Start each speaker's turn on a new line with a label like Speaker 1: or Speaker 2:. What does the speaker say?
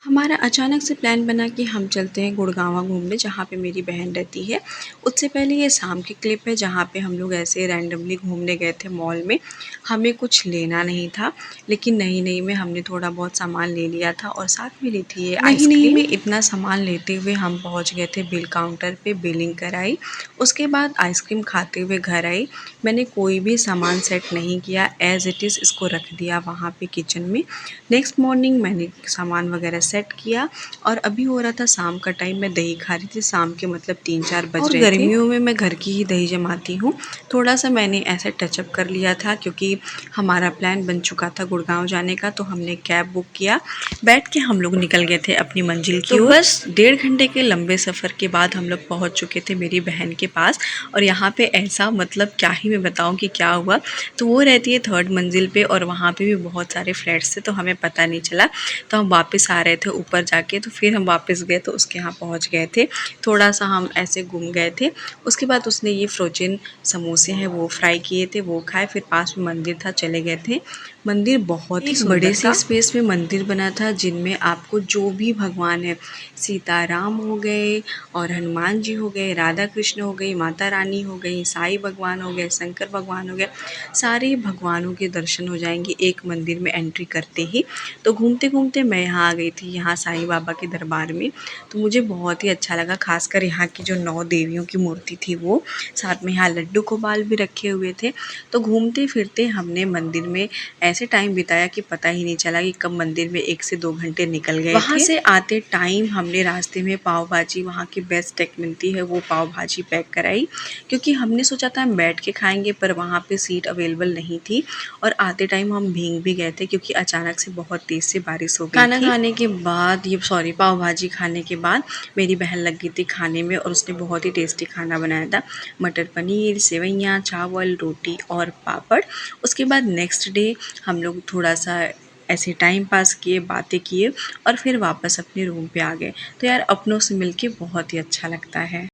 Speaker 1: हमारा अचानक से प्लान बना कि हम चलते हैं गुड़गांवा घूमने, जहाँ पे मेरी बहन रहती है। उससे पहले ये शाम की क्लिप है जहाँ पे हम लोग ऐसे रैंडमली घूमने गए थे मॉल में। हमें कुछ लेना नहीं था, लेकिन नई-नई में हमने थोड़ा बहुत सामान ले लिया था और साथ में ली थी ये आइसक्रीम। नई-नई में इतना सामान लेते हुए हम पहुँच गए थे बिल काउंटर पे, बिलिंग कराई। उसके बाद आइसक्रीम खाते हुए घर आई। मैंने कोई भी सामान सेट नहीं किया, एज़ इट इज़ इसको रख दिया वहाँ पे किचन में। नेक्स्ट मॉर्निंग मैंने सामान वगैरह सेट किया और अभी हो रहा था शाम का टाइम। मैं दही खा रही थी, शाम के मतलब 3-4 बज रहे थे। और गर्मियों में मैं घर की ही दही जमाती हूँ। थोड़ा सा मैंने ऐसे टचअप कर लिया था क्योंकि हमारा प्लान बन चुका था गुड़गांव जाने का, तो हमने कैब बुक किया। बैठ के हम लोग निकल गए थे अपनी मंजिल की ओर। बस 1.5 घंटे के लंबे सफ़र के बाद हम लोग पहुँच चुके थे मेरी बहन के पास। और यहाँ पे ऐसा मतलब क्या ही मैं बताऊँ कि क्या हुआ। तो वो रहती है 3rd मंजिल पे और वहाँ पे भी बहुत सारे फ्लैट्स थे, तो हमें पता नहीं चला। तो हम वापस आ रहे थे ऊपर जाके, तो फिर हम वापस गए तो उसके यहाँ पहुँच गए थे। थोड़ा सा हम ऐसे घूम गए थे। उसके बाद उसने ये फ्रोजन समोसे हैं वो फ्राई किए थे, वो खाए। फिर पास में मंदिर था, चले गए थे। मंदिर बहुत ही बड़े से स्पेस में मंदिर बना था, जिनमें आपको जो भी भगवान है, सीताराम हो गए और हनुमान जी हो गए, राधा कृष्ण हो गई, माता रानी हो गई, साईं भगवान हो गए, शंकर भगवान हो गए, सारे भगवानों के दर्शन हो जाएंगे एक मंदिर में एंट्री करते ही। तो घूमते घूमते मैं यहाँ आ गई थी, यहाँ साईं बाबा के दरबार में। तो मुझे बहुत ही अच्छा लगा, खासकर यहाँ की जो 9 देवियों की मूर्ति थी वो, साथ में यहाँ लड्डू गोपाल भी रखे हुए थे। तो घूमते फिरते हमने मंदिर में ऐसे टाइम बिताया कि पता ही नहीं चला कि कब मंदिर में 1 से 2 घंटे निकल गए थे। वहाँ से आते टाइम हमने रास्ते में पाव भाजी, वहाँ की बेस्ट एक मिलती है, वो पाव भाजी पैक कराई, क्योंकि हमने सोचा था हम बैठ के खाएंगे, पर वहाँ पे सीट अवेलेबल नहीं थी। और आते टाइम हम भीग भी गए थे क्योंकि अचानक से बहुत तेज़ से बारिश हो गई थी। खाना खाने के बाद पाव भाजी खाने के बाद मेरी बहन लग गई थी खाने में, और उसने बहुत ही टेस्टी खाना बनाया था। मटर पनीर, सेवइयाँ, चावल, रोटी और पापड़। उसके बाद नेक्स्ट डे हम लोग थोड़ा सा ऐसे टाइम पास किए, बातें किए और फिर वापस अपने रूम पे आ गए। तो यार अपनों से मिलके बहुत ही अच्छा लगता है।